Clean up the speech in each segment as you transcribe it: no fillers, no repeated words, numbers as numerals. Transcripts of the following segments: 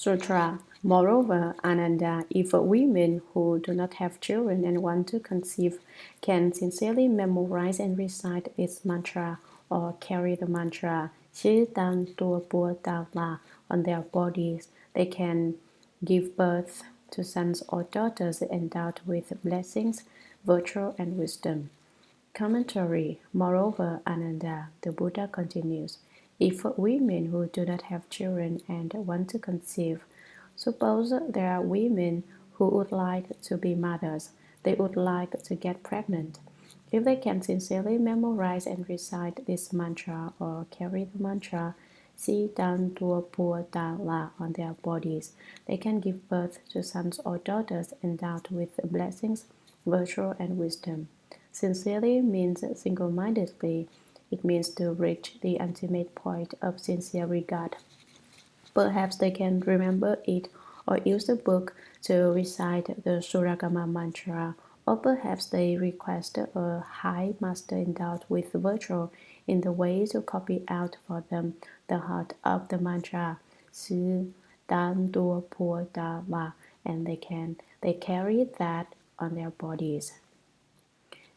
Sutra. Moreover, Ananda, if women who do not have children and want to conceive can sincerely memorize and recite this mantra or carry the mantra Chư Tăng Tua Pua Ta La on their bodies, they can give birth to sons or daughters endowed with blessings, virtue, and wisdom. Commentary. Moreover, Ananda, the Buddha continues, if women who do not have children and want to conceive, suppose there are women who would like to be mothers, they would like to get pregnant. If they can sincerely memorize and recite this mantra or carry the mantra Si Dan Tua Pua Da La on their bodies, they can give birth to sons or daughters endowed with blessings, virtue, and wisdom. Sincerely means single-mindedly. It means to reach the ultimate point of sincere regard. Perhaps they can remember it or use the book to recite the Shurangama mantra, or perhaps they request a high master endowed with virtue in the way to copy out for them the heart of the mantra, Su Dan Dua Pua Da La, and they carry that on their bodies.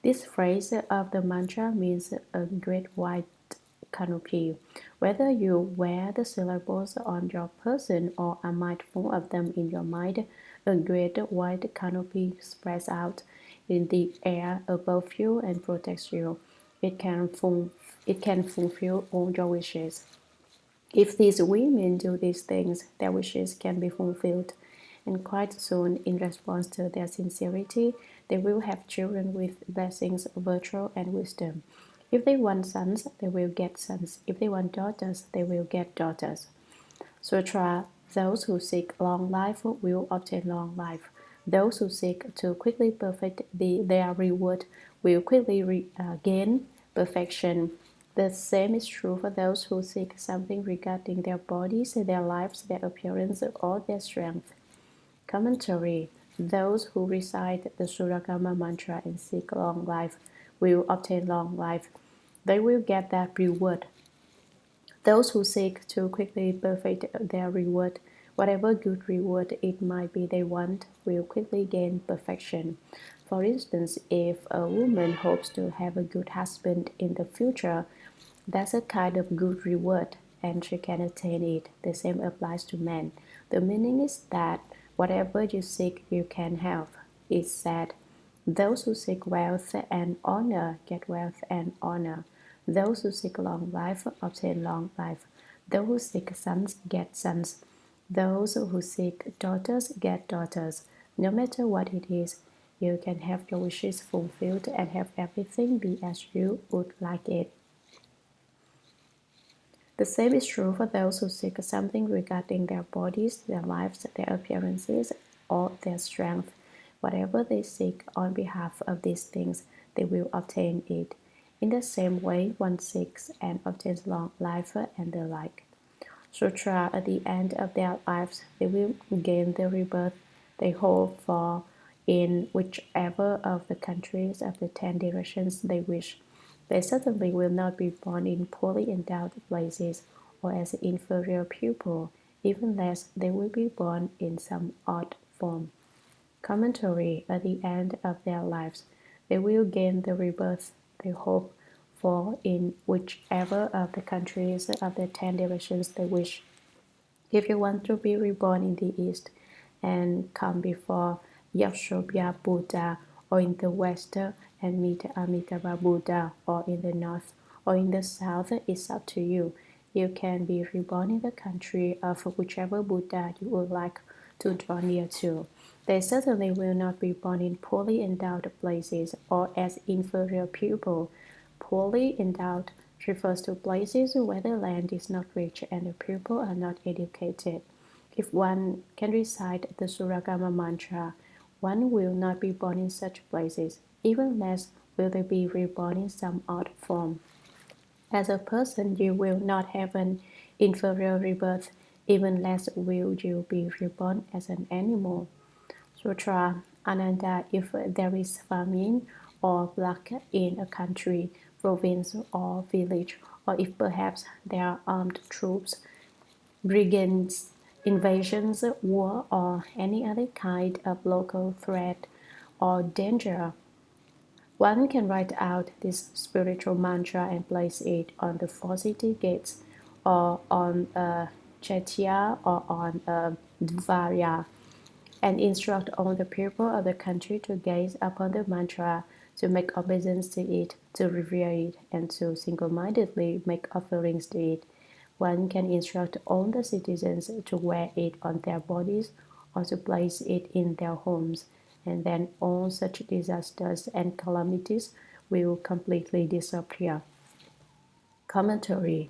This phrase of the mantra means a great white canopy. Whether you wear the syllables on your person or are mindful of them in your mind, a great white canopy spreads out in the air above you and protects you. It can fulfill all your wishes. If these women do these things, their wishes can be fulfilled, and quite soon, in response to their sincerity, they will have children with blessings, virtue, and wisdom. If they want sons, they will get sons. If they want daughters, they will get daughters. Sutra. Those who seek long life will obtain long life. Those who seek to quickly perfect their reward will quickly gain perfection. The same is true for those who seek something regarding their bodies, their lives, their appearance, or their strength. Commentary. Those who recite the Shurangama mantra and seek long life will obtain long life. They will get that reward. Those who seek to quickly perfect their reward, whatever good reward it might be they want, will quickly gain perfection. For instance, if a woman hopes to have a good husband in the future, that's a kind of good reward, and she can attain it. The same applies to men. The meaning is that whatever you seek, you can have. It's said, those who seek wealth and honor get wealth and honor. Those who seek long life obtain long life. Those who seek sons get sons. Those who seek daughters get daughters. No matter what it is, you can have your wishes fulfilled and have everything be as you would like it. The same is true for those who seek something regarding their bodies, their lives, their appearances, or their strength. Whatever they seek on behalf of these things, they will obtain it. In the same way, one seeks and obtains long life and the like. Sutra. At the end of their lives, they will gain the rebirth they hope for in whichever of the countries of the 10 directions they wish. They certainly will not be born in poorly endowed places or as an inferior pupil, even less they will be born in some odd form. Commentary. At the end of their lives, they will gain the rebirth they hope for in whichever of the countries of the 10 directions they wish. If you want to be reborn in the East and come before Yashobya Buddha, or in the West and meet Amitabha Buddha, or in the North or in the South, it's up to you. You can be reborn in the country of whichever Buddha you would like to draw near to. They certainly will not be born in poorly endowed places or as inferior pupil. Poorly endowed refers to places where the land is not rich and the people are not educated. If one can recite the Shurangama mantra, one will not be born in such places, even less will they be reborn in some odd form. As a person, you will not have an inferior rebirth, even less will you be reborn as an animal. Sutra. Ananda, if there is famine or plague in a country, province, or village, or if perhaps there are armed troops, brigands, invasions, war, or any other kind of local threat or danger. One can write out this spiritual mantra and place it on the four city gates, or on a chaitya, or on a dvarya, and instruct all the people of the country to gaze upon the mantra, to make obeisance to it, to revere it, and to single-mindedly make offerings to it. One can instruct all the citizens to wear it on their bodies or to place it in their homes, and then all such disasters and calamities will completely disappear. Commentary.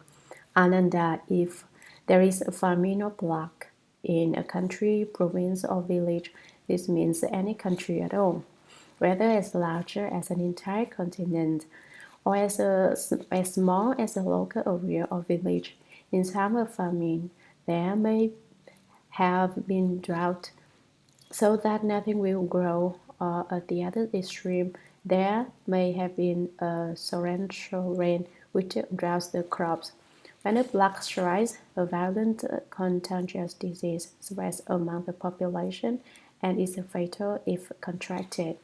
Ananda, if there is a famine or plague in a country, province, or village, this means any country at all, whether as large as an entire continent or as small as a local area or village. In time of famine, there may have been drought, so that nothing will grow, or at the other extreme, there may have been a torrential rain which droughts the crops. When a plague strikes, a violent contagious disease spreads among the population and is fatal if contracted,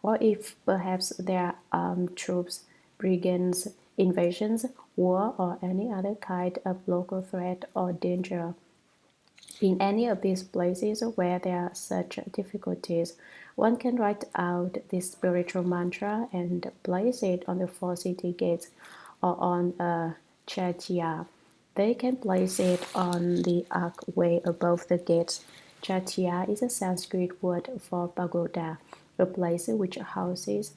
or if perhaps there are troops, brigands, invasions, war, or any other kind of local threat or danger. In any of these places where there are such difficulties, one can write out this spiritual mantra and place it on the four city gates or on a chaitya. They can place it on the archway above the gates. Chaitya is a Sanskrit word for pagoda, a place which houses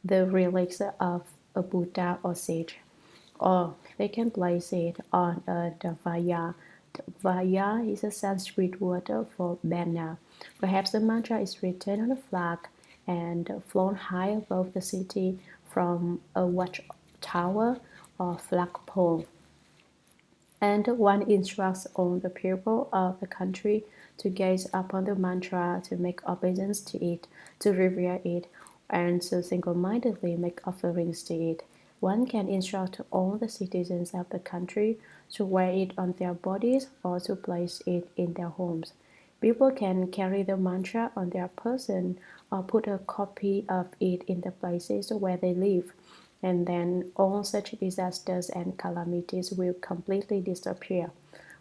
the relics of a Buddha or sage. Or they can place it on a dvaya. Dvaya is a Sanskrit word for banner. Perhaps the mantra is written on a flag and flown high above the city from a watchtower or flagpole. And one instructs all the people of the country to gaze upon the mantra, to make obeisance to it, to revere it, and to single-mindedly make offerings to it. One can instruct all the citizens of the country to wear it on their bodies or to place it in their homes. People can carry the mantra on their person or put a copy of it in the places where they live, and then all such disasters and calamities will completely disappear.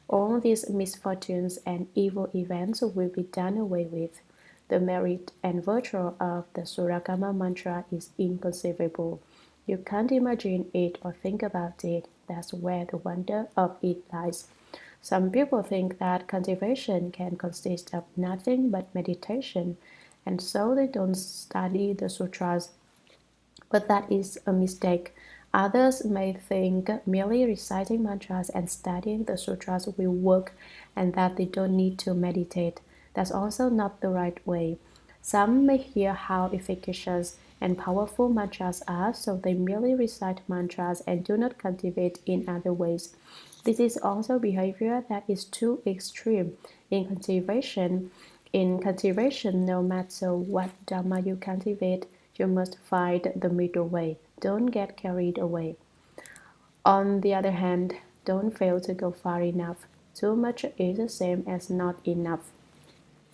All these misfortunes and evil events will be done away with. The merit and virtue of the Shurangama mantra is inconceivable. You can't imagine it or think about it. That's where the wonder of it lies. Some people think that cultivation can consist of nothing but meditation, and so they don't study the sutras, but that is a mistake. Others may think merely reciting mantras and studying the sutras will work and that they don't need to meditate. That's also not the right way. Some may hear how efficacious and powerful mantras are, so they merely recite mantras and do not cultivate in other ways. This is also behavior that is too extreme. In cultivation, no matter what Dharma you cultivate, you must find the middle way. Don't get carried away. On the other hand, don't fail to go far enough. Too much is the same as not enough.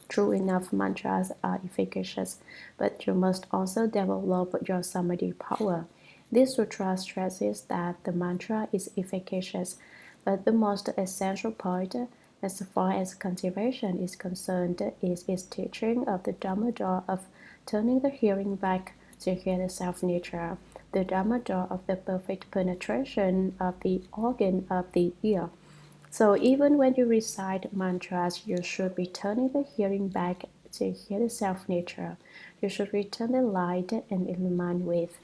True enough mantras are efficacious, but you must also develop your samadhi power. This sutra stresses that the mantra is efficacious, but the most essential point, as far as cultivation is concerned, is its teaching of the Dharma door of turning the hearing back to hear the self-nature, the Dharma door of the perfect penetration of the organ of the ear. So even when you recite mantras, you should be turning the hearing back to hear the self-nature. You should return the light and illumine with.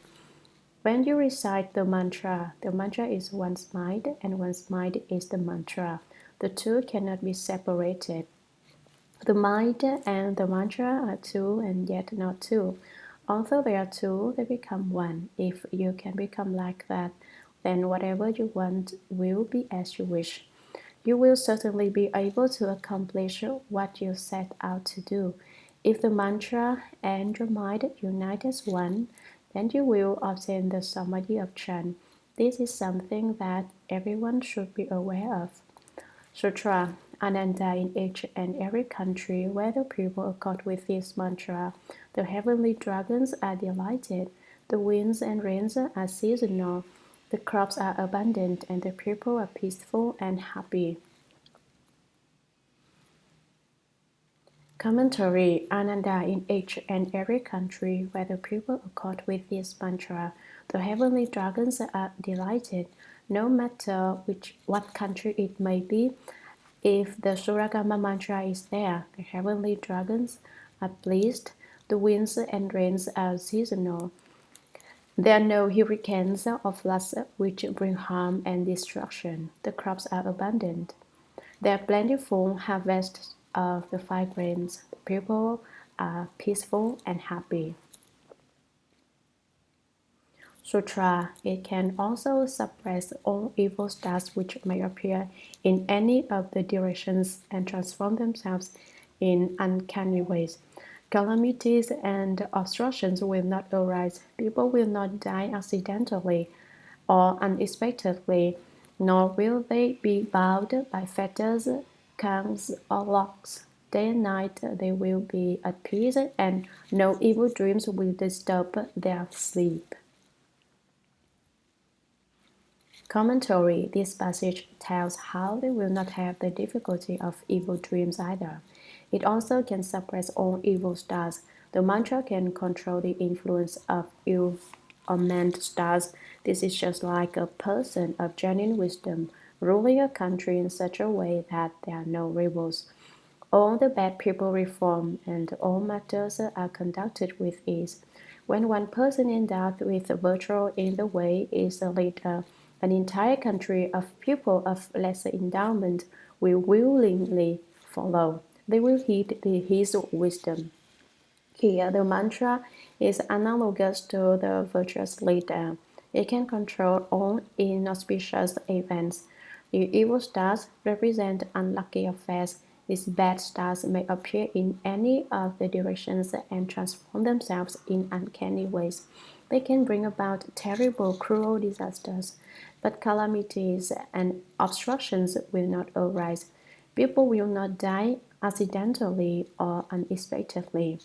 When you recite the mantra is one's mind and one's mind is the mantra. The two cannot be separated. The mind and the mantra are two and yet not two. Although they are two, they become one. If you can become like that, then whatever you want will be as you wish. You will certainly be able to accomplish what you set out to do. If the mantra and your mind unite as one, then you will obtain the samadhi of Chan. This is something that everyone should be aware of. Sutra. Ananda, in each and every country where the people accord with this mantra, the heavenly dragons are delighted, the winds and rains are seasonal, the crops are abundant, and the people are peaceful and happy. Commentary. Ananda, in each and every country where the people accord with this mantra, the heavenly dragons are delighted, no matter what country it may be. If the Shurangama mantra is there, the heavenly dragons are pleased, the winds and rains are seasonal. There are no hurricanes or floods which bring harm and destruction. The crops are abundant. There are plentiful harvests of the five grains. The people are peaceful and happy. Sutra. It can also suppress all evil stars which may appear in any of the directions and transform themselves in uncanny ways. Calamities and obstructions will not arise. People will not die accidentally or unexpectedly, nor will they be bound by fetters, cords, or locks. Day and night they will be at peace, and no evil dreams will disturb their sleep. Commentary. This passage tells how they will not have the difficulty of evil dreams either. It also can suppress all evil stars. The mantra can control the influence of ill-omened stars. This is just like a person of genuine wisdom ruling a country in such a way that there are no rebels. All the bad people reform, and all matters are conducted with ease. When one person endowed with virtue in the way is a leader, an entire country of people of lesser endowment will willingly follow. They will heed his wisdom. Here, the mantra is analogous to the virtuous leader. It can control all inauspicious events. The evil stars represent unlucky affairs. These bad stars may appear in any of the directions and transform themselves in uncanny ways. They can bring about terrible, cruel disasters, but calamities and obstructions will not arise. People will not die accidentally or unexpectedly.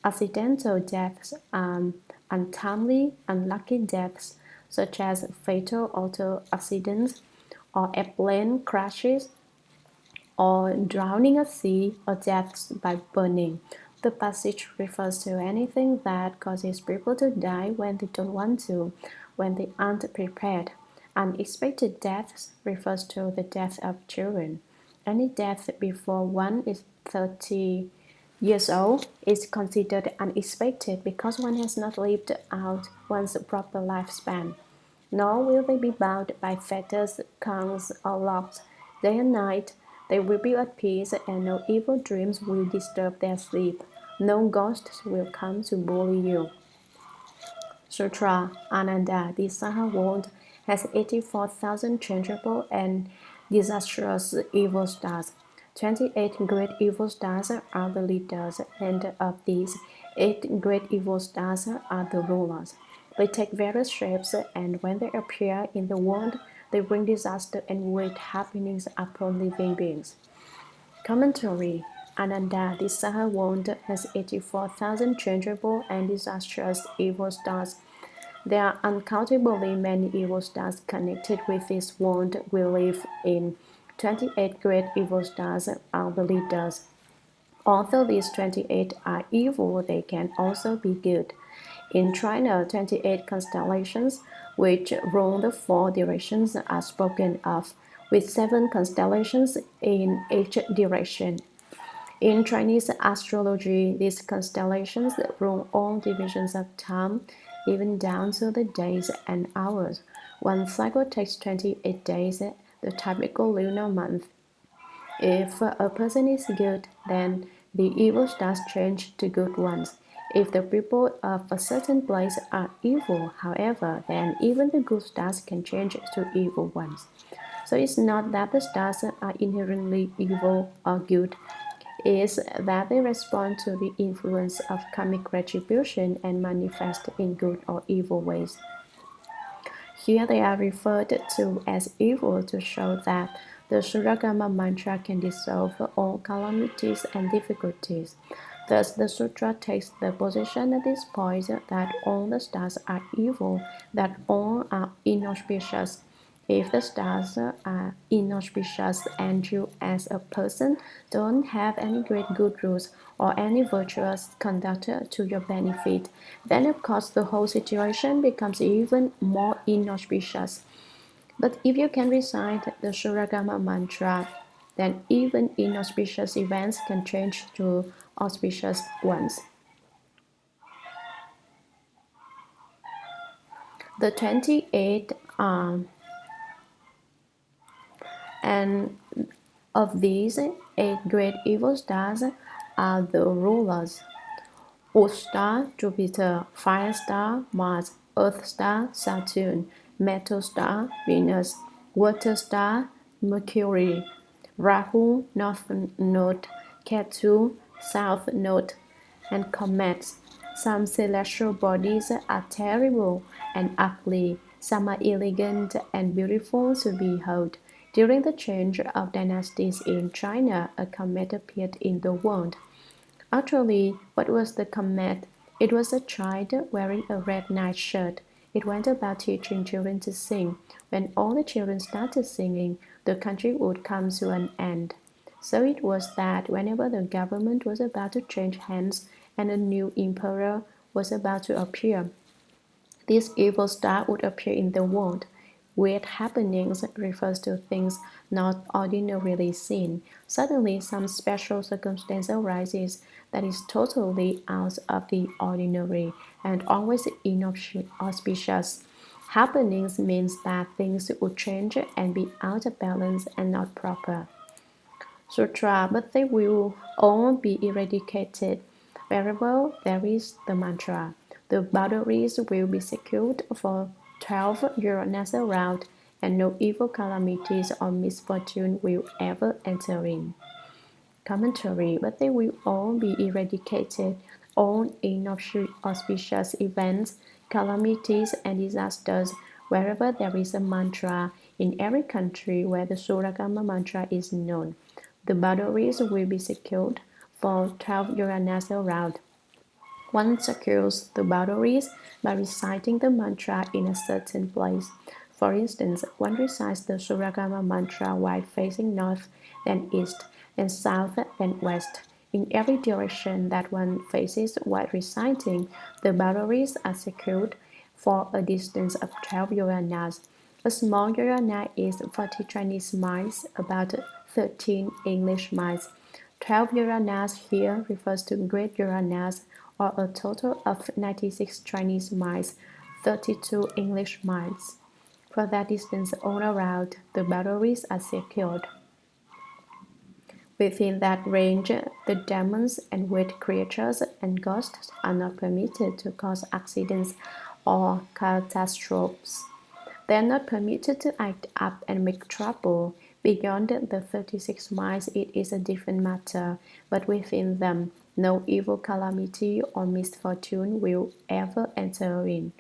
Accidental deaths are untimely, unlucky deaths, such as fatal auto accidents or airplane crashes or drowning at sea or deaths by burning. The passage refers to anything that causes people to die when they don't want to, when they aren't prepared. Unexpected deaths refers to the death of children. Any death before one is 30 years old is considered unexpected because one has not lived out one's proper lifespan. Nor will they be bound by fetters, cords, or locks. Day and night they will be at peace, and no evil dreams will disturb their sleep. No ghosts will come to bully you. Sutra. Ananda, the Saha world has 84,000 changeable and disastrous evil stars. 28 great evil stars are the leaders, and of these, 8 great evil stars are the rulers. They take various shapes, and when they appear in the world, they bring disaster and great happenings upon living beings. Commentary. Ananda, the Saha world has 84,000 changeable and disastrous evil stars. There are uncountably many evil stars connected with this world we live in. 28 great evil stars are the leaders. Although these 28 are evil, they can also be good. In China, 28 constellations, which rule the 4 directions, are spoken of, with 7 constellations in each direction. In Chinese astrology, these constellations rule all divisions of time, even down to the days and hours. One cycle takes 28 days, the typical lunar month. If a person is good, then the evil stars change to good ones. If the people of a certain place are evil, however, then even the good stars can change to evil ones. So it's not that the stars are inherently evil or good, it's that they respond to the influence of karmic retribution and manifest in good or evil ways. Here they are referred to as evil to show that The Shurangama mantra can dissolve all calamities and difficulties. Thus, the sutra takes the position at this point that all the stars are evil, that all are inauspicious. If the stars are inauspicious and you as a person don't have any great good rules or any virtuous conduct to your benefit, then of course the whole situation becomes even more inauspicious. But if you can recite the Shurangama mantra, then even inauspicious events can change to auspicious ones. The 28 and of these 8 great evil stars are the rulers: Wood star, Jupiter; fire star, Mars; earth star, Saturn; metal star, Venus; water star, Mercury; Rahu, north node; Ketu, south node; and comets. Some celestial bodies are terrible and ugly, some are elegant and beautiful to behold. During the change of dynasties in China, a comet appeared in the world. Actually, what was the comet? It was a child wearing a red nightshirt. It went about teaching children to sing. When all the children started singing, the country would come to an end. So it was that whenever the government was about to change hands and a new emperor was about to appear, this evil star would appear in the world. Weird happenings refers to things not ordinarily seen. Suddenly, some special circumstance arises that is totally out of the ordinary and always inauspicious. Happenings means that things would change and be out of balance and not proper. Sutra, but they will all be eradicated. Wherever there is the mantra, the boundaries will be secured for 12 Uranas around, and no evil calamities or misfortune will ever enter in. Commentary, but they will all be eradicated. All inauspicious events, calamities, and disasters, wherever there is a mantra, in every country where the Shurangama mantra is known. The boundaries will be secured for 12 Uranas around. One secures the boundaries by reciting the mantra in a certain place. For instance, one recites the Shurangama mantra while facing north, then east, then south, then west. In every direction that one faces while reciting, the boundaries are secured for a distance of 12 Uranas. A small Urana is 40 Chinese miles, about 13 English miles. 12 Uranas here refers to great Uranas, or a total of 96 Chinese miles, 32 English miles. For that distance all around, the boundaries are secured. Within that range, the demons and weird creatures and ghosts are not permitted to cause accidents or catastrophes. They are not permitted to act up and make trouble. Beyond the 36 miles, it is a different matter, but within them, no evil calamity or misfortune will ever enter in.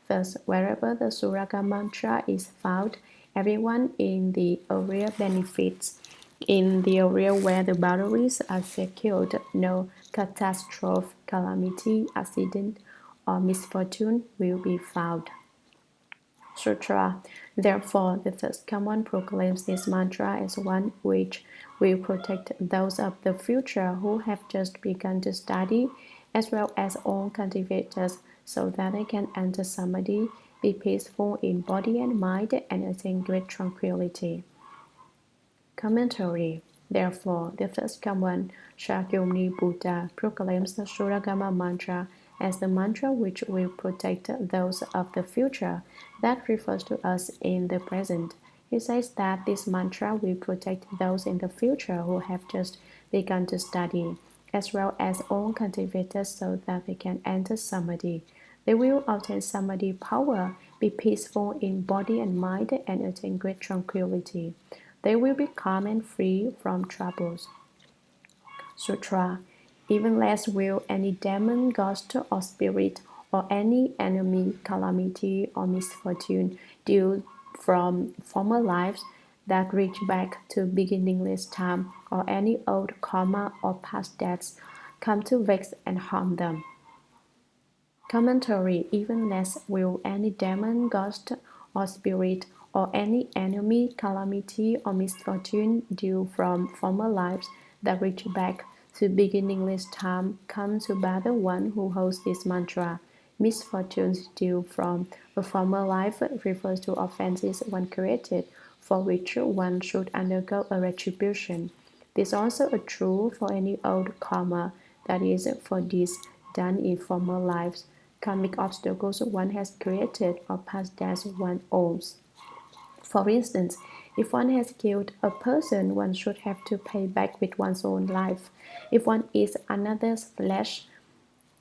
Thus, wherever the Shurangama mantra is found, everyone in the area benefits. In the area where the boundaries are secured, no catastrophe, calamity, accident, or misfortune will be found. Sutra. Therefore, the first command proclaims this mantra as one which will protect those of the future who have just begun to study, as well as all cultivators, so that they can enter samadhi, be peaceful in body and mind, and attain great tranquility. Commentary. Therefore, the first command, Shakyamuni Buddha, proclaims the Shurangama mantra as the mantra which will protect those of the future. That refers to us in the present. He says that this mantra will protect those in the future who have just begun to study, as well as all cultivators, so that they can enter samadhi. They will obtain samadhi power, be peaceful in body and mind, and attain great tranquility. They will be calm and free from troubles. Sutra. Even less will any demon, ghost, or spirit, or any enemy, calamity, or misfortune due from former lives that reach back to beginningless time or any old karma or past deaths come to vex and harm them. Commentary. Even less will any demon, ghost, or spirit, or any enemy, calamity, or misfortune due from former lives that reach back to beginningless time come to bother one who holds this mantra. Misfortunes due from a former life refers to offenses one created, for which one should undergo a retribution. This is also true for any old karma, that is, for deeds done in former lives, karmic obstacles one has created, or past deaths one owes. For instance, if one has killed a person, one should have to pay back with one's own life. If one eats another's flesh,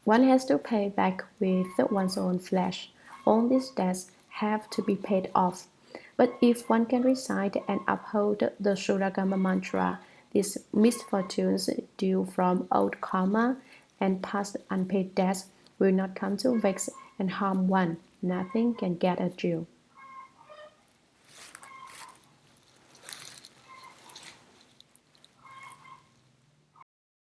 one has to pay back with one's own flesh. All these debts have to be paid off. But if one can recite and uphold the Shurangama mantra, these misfortunes due from old karma and past unpaid debts will not come to vex and harm one. Nothing can get at you.